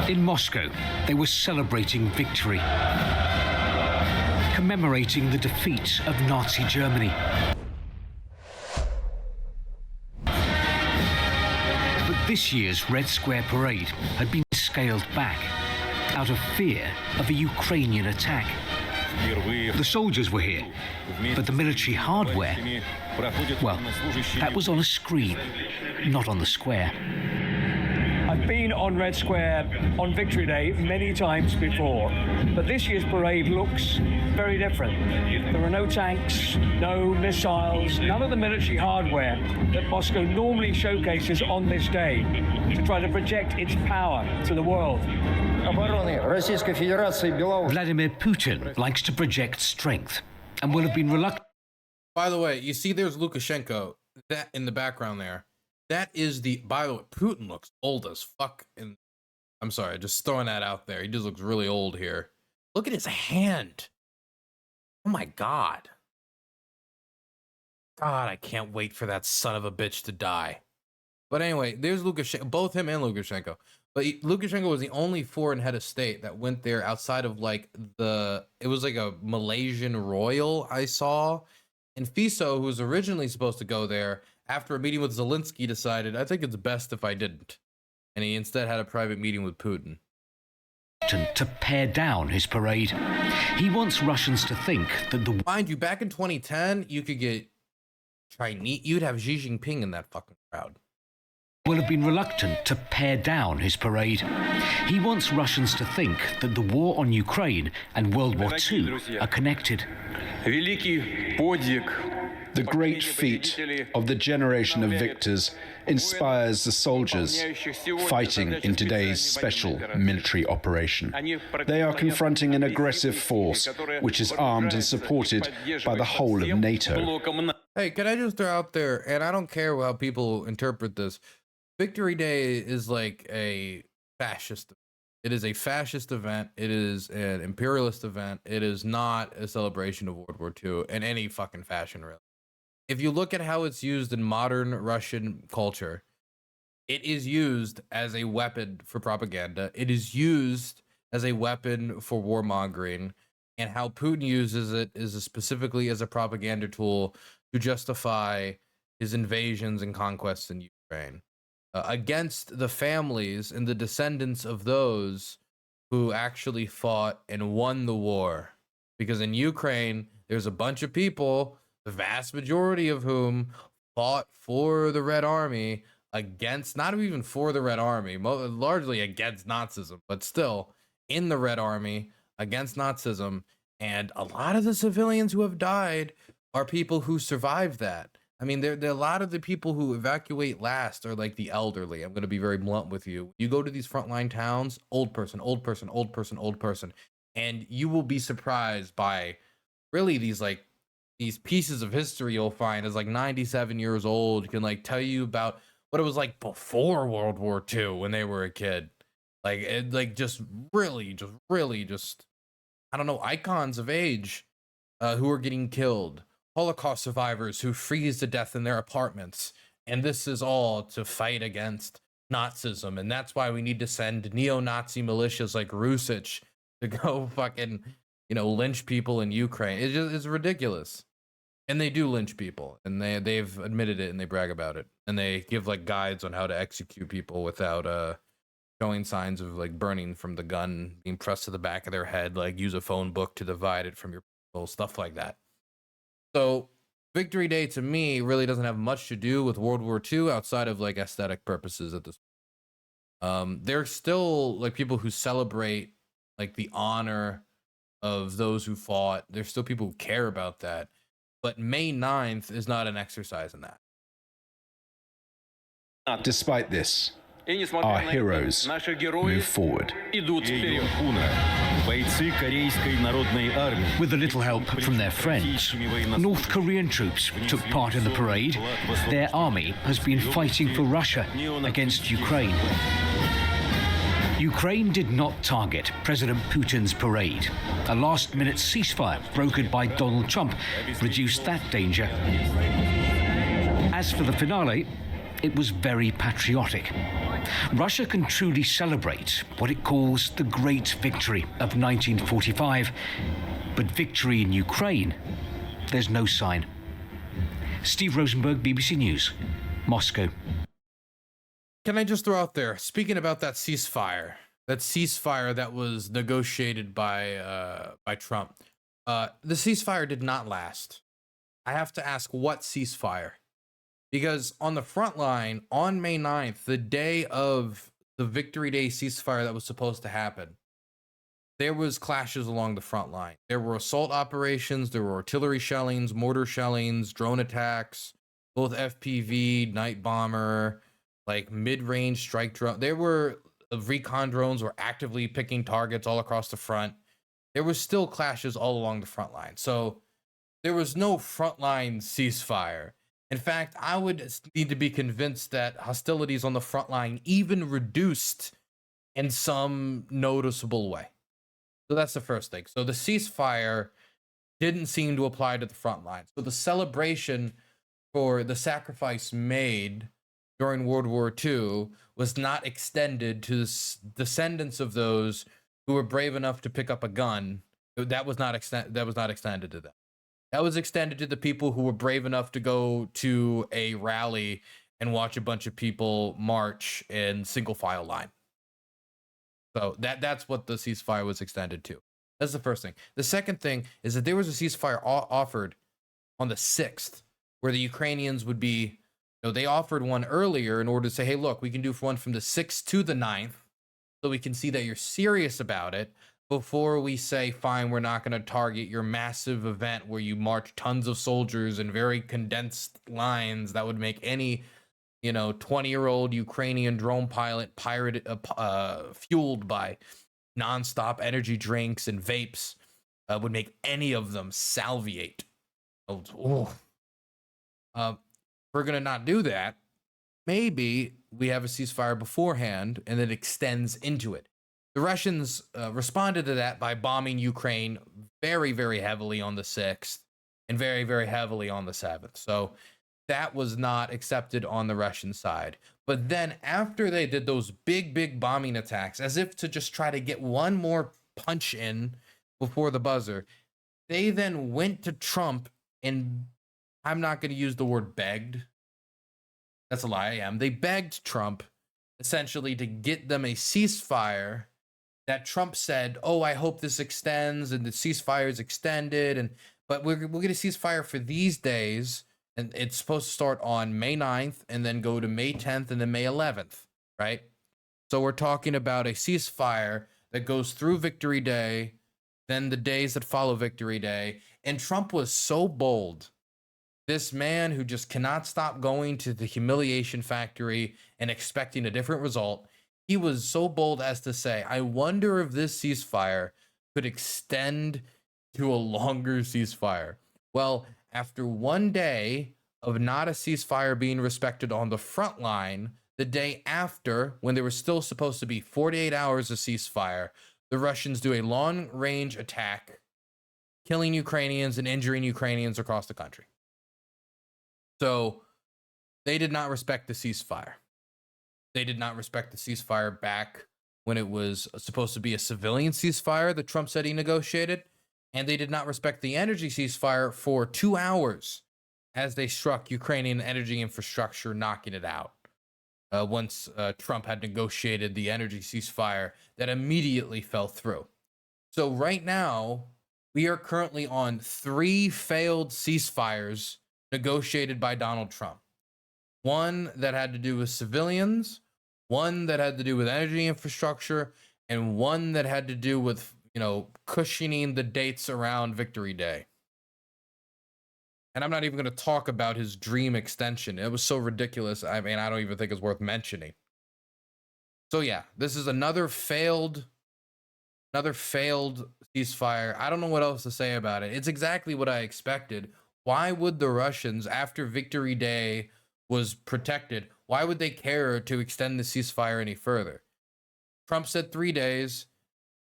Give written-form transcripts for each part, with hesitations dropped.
In Moscow, they were celebrating victory, commemorating the defeat of Nazi Germany. But this year's Red Square parade had been scaled back out of fear of a Ukrainian attack. The soldiers were here, but the military hardware, well, that was on a screen, not on the square. I've been on Red Square on Victory Day many times before, but this year's parade looks very different. There are no tanks, no missiles, none of the military hardware that Moscow normally showcases on this day to try to project its power to the world. Vladimir Putin likes to project strength and will have been reluctant. By the way, you see there's Lukashenko that in the background there. That is the, by the way, Putin looks old as fuck. And I'm sorry, just throwing that out there. He just looks really old here. Look at his hand. Oh my God. God, I can't wait for that son of a bitch to die. But anyway, there's Lukashenko, both him and Lukashenko. But Lukashenko was the only foreign head of state that went there outside of like it was like a Malaysian royal I saw. And Fiso, who was originally supposed to go there, after a meeting with Zelensky, decided, I think it's best if I didn't. And he instead had a private meeting with Putin. To pare down his parade. He wants Russians to think that the... Mind you, back in 2010, you could get Chinese, you'd have Xi Jinping in that fucking crowd. Will have been reluctant to pare down his parade. He wants Russians to think that the war on Ukraine and World War II are connected. The great feat of the generation of victors inspires the soldiers fighting in today's special military operation. They are confronting an aggressive force which is armed and supported by the whole of NATO. Hey, can I just throw out there, and I don't care how people interpret this, Victory Day is like a fascist. It is a fascist event. It is an imperialist event. It is not a celebration of World War II in any fucking fashion, really. If you look at how it's used in modern Russian culture, it is used as a weapon for propaganda. It is used as a weapon for warmongering, and how Putin uses it is specifically as a propaganda tool to justify his invasions and conquests in Ukraine against the families and the descendants of those who actually fought and won the war. Because in Ukraine, there's a bunch of people, the vast majority of whom fought for the Red Army against, not even for the Red Army, largely against Nazism, but still in the Red Army against Nazism. And a lot of the civilians who have died are people who survived that. I mean, there are a lot of the people who evacuate last are like the elderly. I'm going to be very blunt with you. You go to these frontline towns, old person, old person, old person, old person, and you will be surprised by really these pieces of history you'll find as like 97 years old can like tell you about what it was like before World War II when they were a kid. Like it, like just really, I don't know, icons of age who are getting killed. Holocaust survivors who freeze to death in their apartments. And this is all to fight against Nazism. And that's why we need to send neo-Nazi militias like Rusich to go fucking, lynch people in Ukraine. It's ridiculous. And they do lynch people. And they've admitted it and they brag about it. And they give like guides on how to execute people without showing signs of like burning from the gun being pressed to the back of their head. Like use a phone book to divide it from your people, stuff like that. So Victory Day to me really doesn't have much to do with World War II outside of like aesthetic purposes at this point. There's still like people who celebrate like the honor of those who fought. There's still people who care about that. But May 9th is not an exercise in that. Despite this, our heroes move forward. With a little help from their friends, North Korean troops took part in the parade. Their army has been fighting for Russia against Ukraine. Ukraine did not target President Putin's parade. A last-minute ceasefire brokered by Donald Trump reduced that danger. As for the finale, it was very patriotic. Russia can truly celebrate what it calls the Great Victory of 1945, but victory in Ukraine, there's no sign. Steve Rosenberg, BBC News, Moscow. Can I just throw out there, speaking about that ceasefire that was negotiated by Trump, the ceasefire did not last. I have to ask, what ceasefire? Because on the front line, on May 9th, the day of the Victory Day ceasefire that was supposed to happen, there was clashes along the front line. There were assault operations, there were artillery shellings, mortar shellings, drone attacks, both FPV, night bomber, like mid-range strike drone. There were recon drones were actively picking targets all across the front. There was still clashes all along the front line. So there was no frontline ceasefire. In fact, I would need to be convinced that hostilities on the front line even reduced in some noticeable way. So that's the first thing. So the ceasefire didn't seem to apply to the front line. So the celebration for the sacrifice made during World War II was not extended to the descendants of those who were brave enough to pick up a gun. That was not extended to them. That was extended to the people who were brave enough to go to a rally and watch a bunch of people march in single file line. So that's what the ceasefire was extended to. That's the first thing. The second thing is that there was a ceasefire offered on the 6th, where the Ukrainians would be, they offered one earlier in order to say, hey, look, we can do one from the 6th to the 9th, so we can see that you're serious about it before we say, fine, we're not going to target your massive event where you march tons of soldiers in very condensed lines that would make any 20-year-old Ukrainian drone pilot fueled by nonstop energy drinks and vapes would make any of them salivate. We're going to not do that. Maybe we have a ceasefire beforehand and it extends into it. The Russians responded to that by bombing Ukraine very, very heavily on the 6th and very, very heavily on the 7th. So that was not accepted on the Russian side. But then after they did those big bombing attacks, as if to just try to get one more punch in before the buzzer, they then went to Trump and, I'm not going to use the word begged. That's a lie, I am. They begged Trump essentially to get them a ceasefire that Trump said, oh, I hope this extends and the ceasefire is extended. But we're going to ceasefire for these days. And it's supposed to start on May 9th and then go to May 10th and then May 11th, right? So we're talking about a ceasefire that goes through Victory Day, then the days that follow Victory Day. And Trump was so bold. This man who just cannot stop going to the humiliation factory and expecting a different result. He was so bold as to say, I wonder if this ceasefire could extend to a longer ceasefire. Well, after one day of not a ceasefire being respected on the front line, the day after, when there was still supposed to be 48 hours of ceasefire, the Russians do a long-range attack, killing Ukrainians and injuring Ukrainians across the country. So they did not respect the ceasefire. They did not respect the ceasefire back when it was supposed to be a civilian ceasefire that Trump said he negotiated. And they did not respect the energy ceasefire for 2 hours as they struck Ukrainian energy infrastructure, knocking it out. Once Trump had negotiated the energy ceasefire that immediately fell through. So right now, we are currently on 3 failed ceasefires negotiated by Donald Trump. One that had to do with civilians, one that had to do with energy infrastructure, and one that had to do with cushioning the dates around Victory Day. And I'm not even going to talk about his dream extension. It was so ridiculous. I mean, I don't even think it's worth mentioning. So yeah, this is another failed ceasefire. I don't know what else to say about it. It's exactly what I expected. Why would the Russians, after Victory Day was protected, why would they care to extend the ceasefire any further? Trump said 3 days.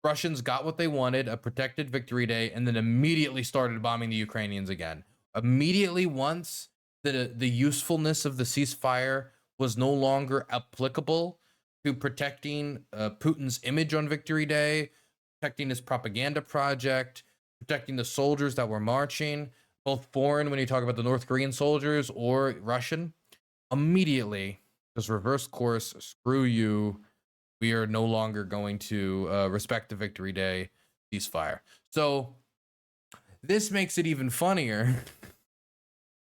Russians got what they wanted, a protected Victory Day, and then immediately started bombing the Ukrainians again. Immediately, once the usefulness of the ceasefire was no longer applicable, to protecting Putin's image on Victory Day, protecting his propaganda project, protecting the soldiers that were marching, both foreign when you talk about the North Korean soldiers or Russian, immediately just reverse course, screw you. We are no longer going to respect the Victory Day ceasefire. So this makes it even funnier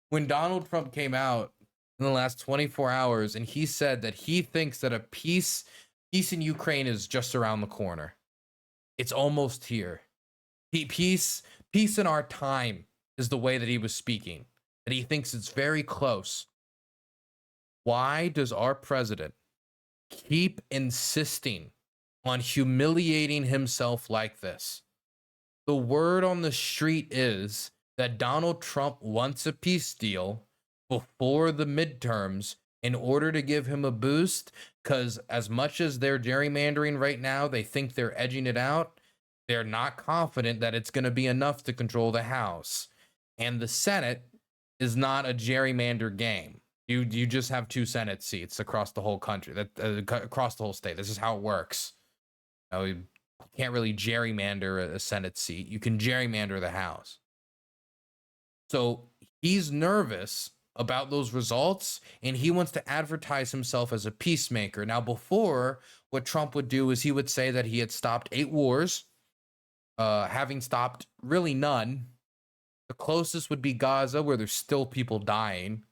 when Donald Trump came out in the last 24 hours and he said that he thinks that a peace in Ukraine is just around the corner. It's almost here. Peace in our time is the way that he was speaking, that he thinks it's very close. Why does our president keep insisting on humiliating himself like this? The word on the street is that Donald Trump wants a peace deal before the midterms in order to give him a boost, because as much as they're gerrymandering right now, they think they're edging it out. They're not confident that it's going to be enough to control the House. And the Senate is not a gerrymander game. You just have 2 Senate seats across the whole country, across the whole state. This is how it works. You can't really gerrymander a Senate seat. You can gerrymander the House. So he's nervous about those results, and he wants to advertise himself as a peacemaker. Now, before, what Trump would do is he would say that he had stopped 8 wars, having stopped really none. The closest would be Gaza, where there's still people dying.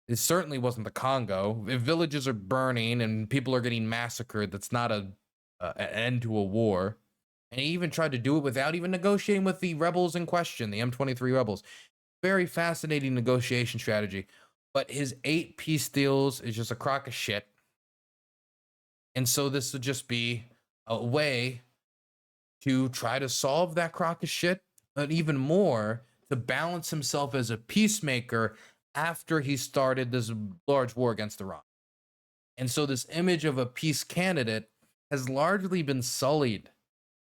It certainly wasn't the Congo. If villages are burning and people are getting massacred, that's not an end to a war. And he even tried to do it without even negotiating with the rebels in question, the M23 rebels. Very fascinating negotiation strategy. But his 8 peace deals is just a crock of shit. And so this would just be a way to try to solve that crock of shit, but even more to balance himself as a peacemaker after he started this large war against Iran. And so this image of a peace candidate has largely been sullied.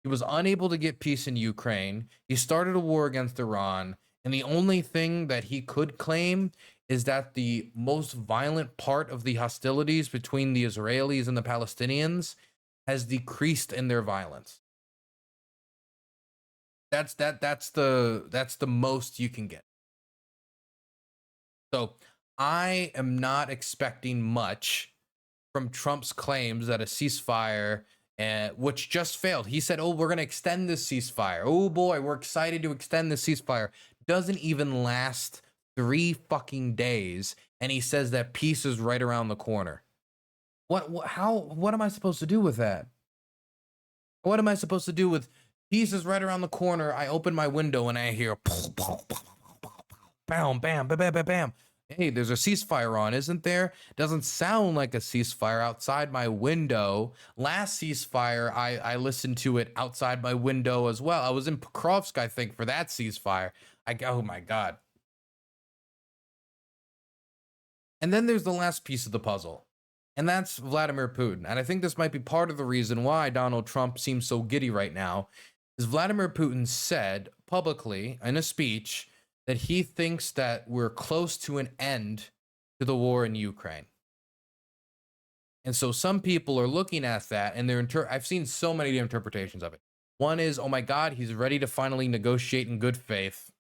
He was unable to get peace in Ukraine. He started a war against Iran. And the only thing that he could claim is that the most violent part of the hostilities between the Israelis and the Palestinians has decreased in their violence. That's the most you can get. So I am not expecting much from Trump's claims that a ceasefire, which just failed. He said, oh, we're going to extend this ceasefire. Oh boy, we're excited to extend the ceasefire. Doesn't even last 3 fucking days. And he says that peace is right around the corner. What am I supposed to do with that? What am I supposed to do with peace is right around the corner? I open my window and I hear bam, bam, bam, bam, bam, bam. Hey, there's a ceasefire on, isn't there? Doesn't sound like a ceasefire outside my window. Last ceasefire, I listened to it outside my window as well. I was in Pokrovsk, I think, for that ceasefire. Oh my God. And then there's the last piece of the puzzle, and that's Vladimir Putin. And I think this might be part of the reason why Donald Trump seems so giddy right now, is Vladimir Putin said publicly in a speech that he thinks that we're close to an end to the war in Ukraine. And so some people are looking at that, and I've seen so many interpretations of it. One is, oh my God, he's ready to finally negotiate in good faith.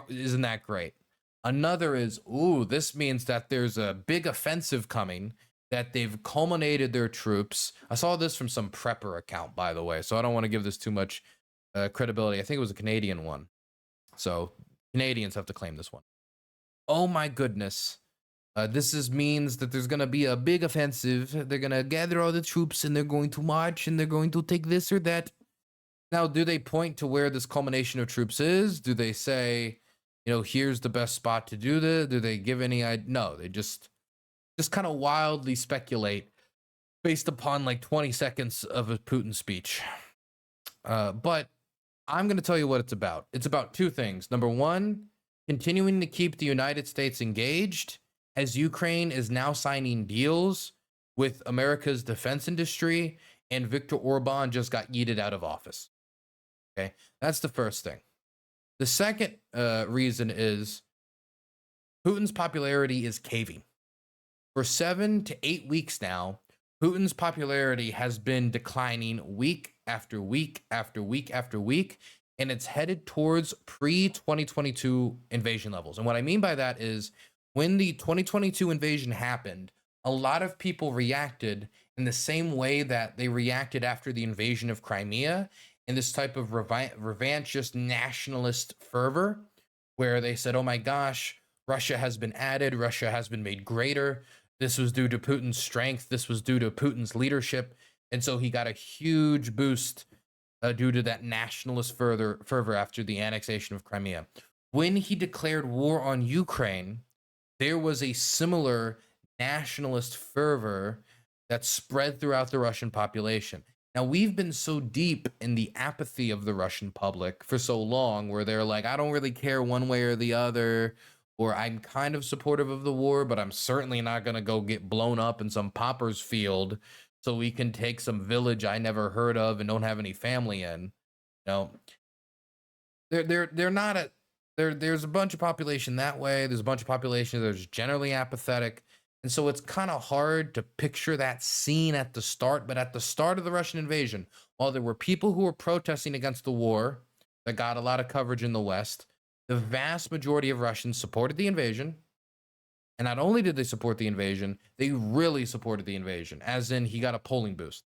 Isn't that great? Another is, ooh, this means that there's a big offensive coming, that they've culminated their troops. I saw this from some prepper account, by the way, so I don't want to give this too much credibility. I think it was a Canadian one. So Canadians have to claim this one. Oh my goodness. This means that there's going to be a big offensive. They're going to gather all the troops and they're going to march and they're going to take this or that. Now, do they point to where this culmination of troops is? Do they say, you know, here's the best spot to do this? Do they give any idea? No, they just kind of wildly speculate based upon like 20 seconds of a Putin speech. But I'm going to tell you what it's about. It's about 2 things. Number 1, continuing to keep the United States engaged as Ukraine is now signing deals with America's defense industry, and Viktor Orban just got yeeted out of office. Okay, that's the first thing. The second reason is Putin's popularity is caving. For 7 to 8 weeks now, Putin's popularity has been declining week after week after week after week, and it's headed towards pre-2022 invasion levels. And what I mean by that is when the 2022 invasion happened, a lot of people reacted in the same way that they reacted after the invasion of Crimea, in this type of revanchist nationalist fervor, where they said, oh my gosh, Russia has been added, Russia has been made greater. This was due to Putin's strength. This was due to Putin's leadership. And so he got a huge boost due to that nationalist fervor after the annexation of Crimea. When he declared war on Ukraine, there was a similar nationalist fervor that spread throughout the Russian population. Now, we've been so deep in the apathy of the Russian public for so long, where they're like, I don't really care one way or the other, or I'm kind of supportive of the war, but I'm certainly not going to go get blown up in some pauper's field so we can take some village I never heard of and don't have any family in. No, they're not a, there's a bunch of population that way. There's a bunch of population that's generally apathetic. And so it's kind of hard to picture that scene at the start. But at the start of the Russian invasion, while there were people who were protesting against the war that got a lot of coverage in the West, the vast majority of Russians supported the invasion. And not only did they support the invasion, they really supported the invasion, as in he got a polling boost.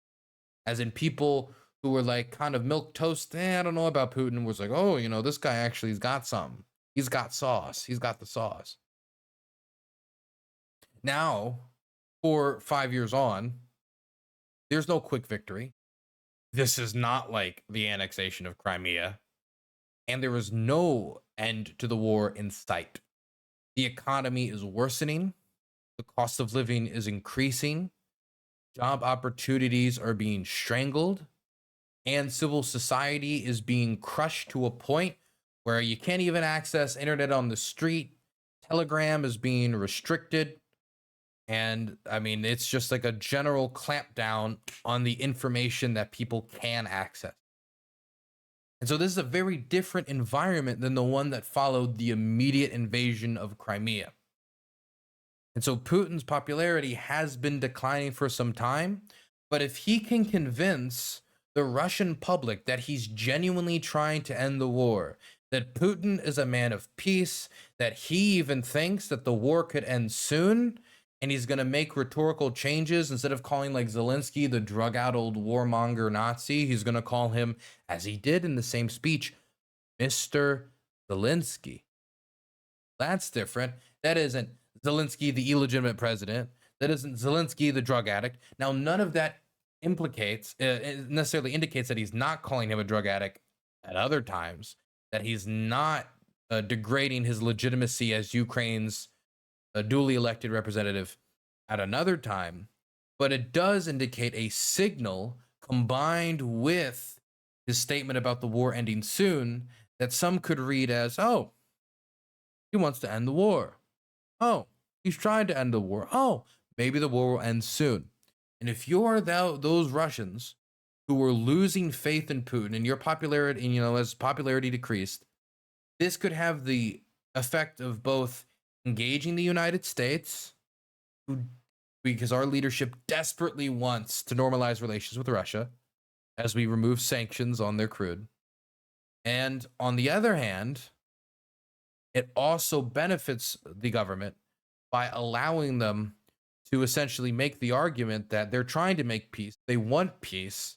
As in people who were like kind of milquetoast, I don't know about Putin, was like, oh, you know, this guy actually has got something. He's got sauce. He's got the sauce. Now, 5 years on, there's no quick victory. This is not like the annexation of Crimea. And there is no end to the war in sight. The economy is worsening. The cost of living is increasing. Job opportunities are being strangled. And civil society is being crushed to a point where you can't even access internet on the street. Telegram is being restricted. And I mean, it's just like a general clampdown on the information that people can access. And so this is a very different environment than the one that followed the immediate invasion of Crimea. And so Putin's popularity has been declining for some time, but if he can convince the Russian public that he's genuinely trying to end the war, that Putin is a man of peace, that he even thinks that the war could end soon, and he's going to make rhetorical changes. Instead of calling like Zelensky the drug out old warmonger Nazi, he's going to call him, as he did in the same speech, Mr. Zelensky. That's different. That isn't Zelensky the illegitimate president. That isn't Zelensky the drug addict. Now, none of that necessarily indicates that he's not calling him a drug addict at other times, that he's not degrading his legitimacy as Ukraine's a duly elected representative at another time, but it does indicate a signal combined with his statement about the war ending soon that some could read as, oh, he wants to end the war. Oh, he's trying to end the war. Oh, maybe the war will end soon. And if you're those Russians who were losing faith in Putin and your popularity, and, you know, as popularity decreased, this could have the effect of both engaging the United States, because our leadership desperately wants to normalize relations with Russia as we remove sanctions on their crude. And on the other hand, it also benefits the government by allowing them to essentially make the argument that they're trying to make peace. They want peace,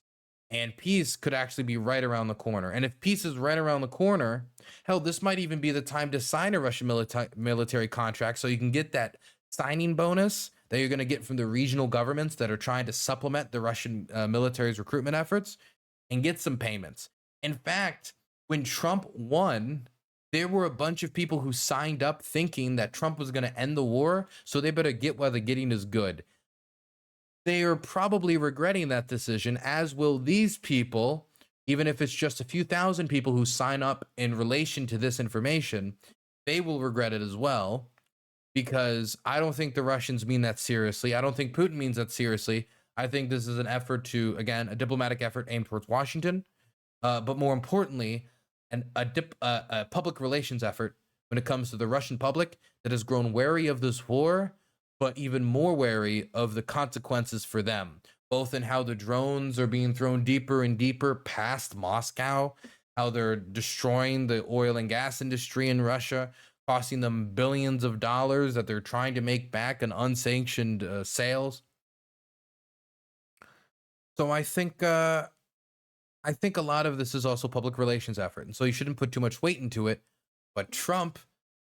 and peace could actually be right around the corner. And if peace is right around the corner, hell, this might even be the time to sign a Russian military contract so you can get that signing bonus that you're going to get from the regional governments that are trying to supplement the Russian military's recruitment efforts and get some payments. In fact, when Trump won, there were a bunch of people who signed up thinking that Trump was going to end the war, so they better get while the getting is good. They are probably regretting that decision, as will these people, even if it's just a few thousand people who sign up in relation to this information. They will regret it as well, because I don't think the Russians mean that seriously. I don't think Putin means that seriously. I think this is an effort to, again, a diplomatic effort aimed towards Washington, but more importantly, a public relations effort when it comes to the Russian public that has grown wary of this war, but even more wary of the consequences for them, both in how the drones are being thrown deeper and deeper past Moscow, how they're destroying the oil and gas industry in Russia, costing them billions of dollars that they're trying to make back in unsanctioned sales. So I think a lot of this is also public relations effort, and so you shouldn't put too much weight into it. But Trump,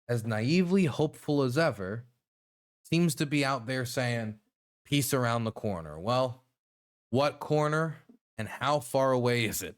as naively hopeful as ever, seems to be out there saying peace around the corner. Well, what corner and how far away is it?